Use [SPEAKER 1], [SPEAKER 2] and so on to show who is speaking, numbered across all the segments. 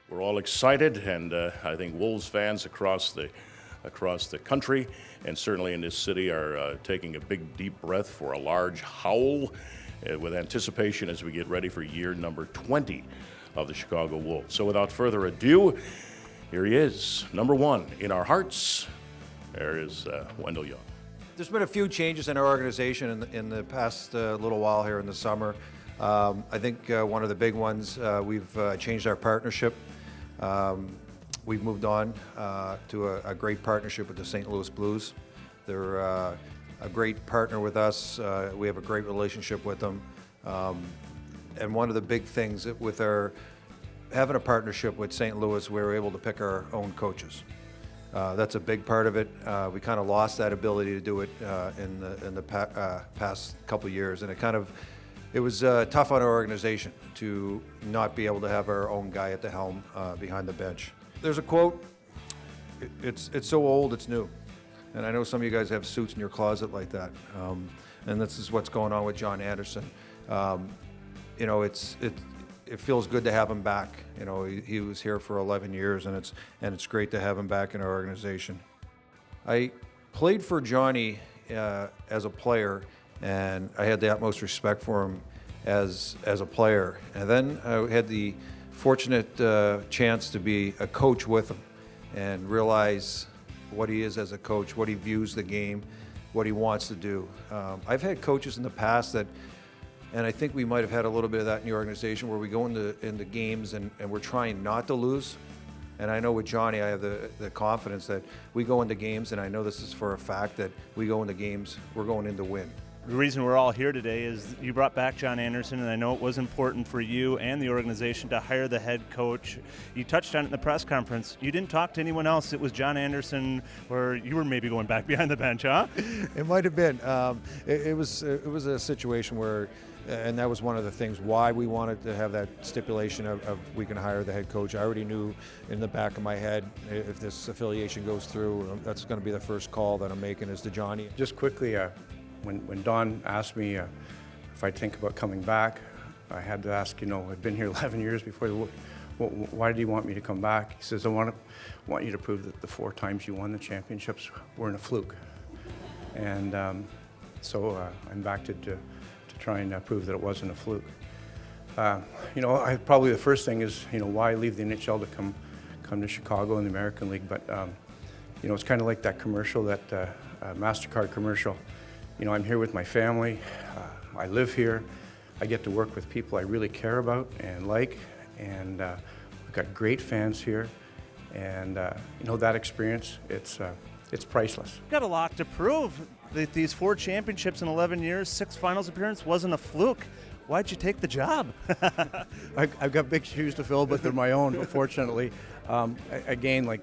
[SPEAKER 1] We're all excited, and I think Wolves fans across the country and certainly in this city are taking a big deep breath for a large howl with anticipation as we get ready for year number 20 of the Chicago Wolves. So without further ado, here he is, number one in our hearts. There is Wendell Young.
[SPEAKER 2] There's been a few changes in our organization in the past little while here in the summer. I think one of the big ones, we've changed our partnership. We've moved on to a great partnership with the St. Louis Blues. They're a great partner with us. We have a great relationship with them. And one of the big things with having a partnership with St. Louis, we were able to pick our own coaches. That's a big part of it. We kind of lost that ability to do it in the past couple of years, and it was tough on our organization to not be able to have our own guy at the helm behind the bench. There's a quote, it's so old it's new. And I know some of you guys have suits in your closet like that. And this is what's going on with John Anderson. It feels good to have him back. He was here for 11 years, and it's great to have him back in our organization. I played for Johnny as a player, and I had the utmost respect for him as a player. And then I had the fortunate chance to be a coach with him and realize what he is as a coach, what he views the game, what he wants to do. I've had coaches in the past and I think we might have had a little bit of that in the organization where we go into games and we're trying not to lose. And I know with Johnny, I have the confidence that we go into games, and I know this is for a fact, that we go into games, we're going in to win.
[SPEAKER 3] The reason we're all here today is you brought back John Anderson, and I know it was important for you and the organization to hire the head coach. You touched on it in the press conference. You didn't talk to anyone else. It was John Anderson, or you were maybe going back behind the bench, huh?
[SPEAKER 2] It might have been. It was a situation where, and that was one of the things why we wanted to have that stipulation of we can hire the head coach. I already knew in the back of my head, if this affiliation goes through, that's going to be the first call that I'm making is to Johnny.
[SPEAKER 4] Just quickly, when Don asked me if I'd think about coming back, I had to ask, I'd been here 11 years before, why did he want me to come back? He says, I want you to prove that the 4 times you won the championships weren't a fluke. And so I'm back to try and prove that it wasn't a fluke. Probably the first thing is, why leave the NHL to come to Chicago in the American League? But, it's kind of like that commercial, that MasterCard commercial. I'm here with my family. I live here. I get to work with people I really care about and like, and we've got great fans here. And that experience, it's priceless.
[SPEAKER 3] You've got a lot to prove. That these 4 championships in 11 years, 6 finals appearances wasn't a fluke. Why'd you take the job?
[SPEAKER 4] I've got big shoes to fill, but they're my own, fortunately. Again,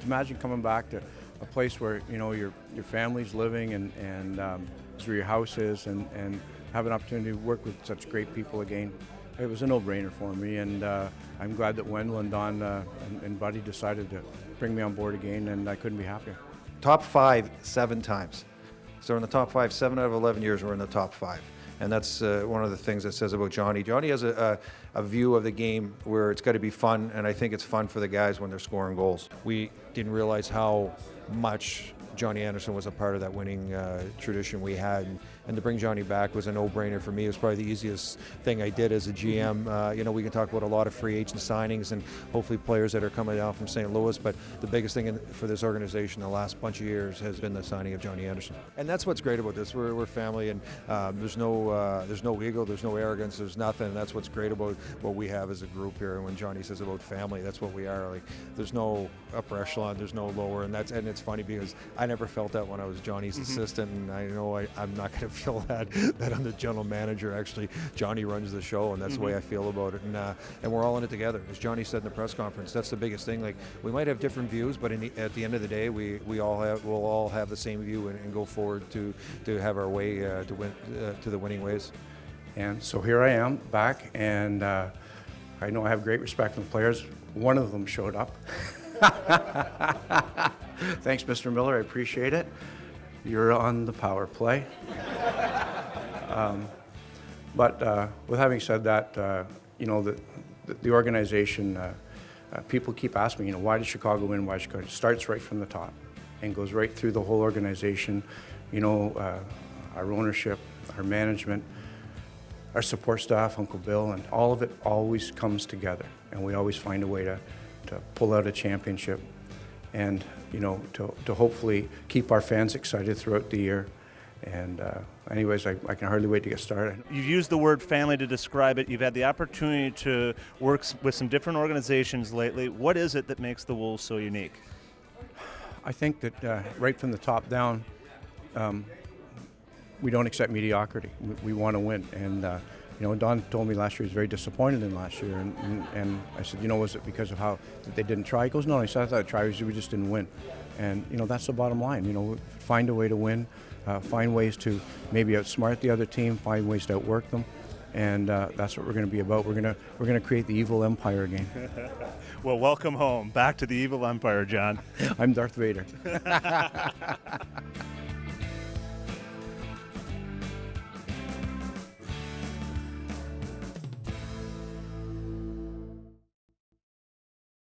[SPEAKER 4] imagine coming back to a place where your family's living and is where your house is, and have an opportunity to work with such great people again. It was a no-brainer for me, and I'm glad that Wendell and Don and Buddy decided to bring me on board again, and I couldn't be happier.
[SPEAKER 2] Top 5, 7 times. So in the top 5, 7 out of 11 years, we're in the top 5. And that's one of the things that says about Johnny. Johnny has a view of the game where it's got to be fun, and I think it's fun for the guys when they're scoring goals. We didn't realize how much Johnny Anderson was a part of that winning tradition we had. And to bring Johnny back was a no-brainer for me. It was probably the easiest thing I did as a GM. We can talk about a lot of free agent signings and hopefully players that are coming down from St. Louis, but the biggest thing for this organization the last bunch of years has been the signing of Johnny Anderson. And that's what's great about this. We're family, and there's no ego, there's no arrogance, there's nothing. And that's what's great about what we have as a group here. And when Johnny says about family, that's what we are. There's no upper echelon, there's no lower, and it's funny because I never felt that when I was Johnny's assistant, and I know I'm not going to feel that I'm the general manager. Actually, Johnny runs the show, and that's the way I feel about it. And we're all in it together. As Johnny said in the press conference, that's the biggest thing. We might have different views, but at the end of the day, we'll all have the same view and go forward to have our way to win to the winning ways.
[SPEAKER 4] And so here I am back, and I know I have great respect for the players. One of them showed up. Thanks, Mr. Miller. I appreciate it. You're on the power play. But with having said that, the organization people keep asking me, why does Chicago win? Why does Chicago? It starts right from the top and goes right through the whole organization. Our ownership, our management, our support staff, Uncle Bill, and all of it always comes together. And we always find a way to pull out a championship and, to hopefully keep our fans excited throughout the year. And anyways, I can hardly wait to get started.
[SPEAKER 3] You've used the word family to describe it. You've had the opportunity to work with some different organizations lately. What is it that makes the Wolves so unique?
[SPEAKER 4] I think that right from the top down, we don't accept mediocrity. We want to win. And, Don told me last year he was very disappointed in last year. And I said, was it because of how that they didn't try? He goes, no, he said, I thought they tried, we just didn't win. And, that's the bottom line. Find a way to win, find ways to maybe outsmart the other team, find ways to outwork them. And that's what we're going to be about. We're going to create the evil empire again.
[SPEAKER 3] Well, welcome home. Back to the evil empire, John.
[SPEAKER 4] I'm Darth Vader.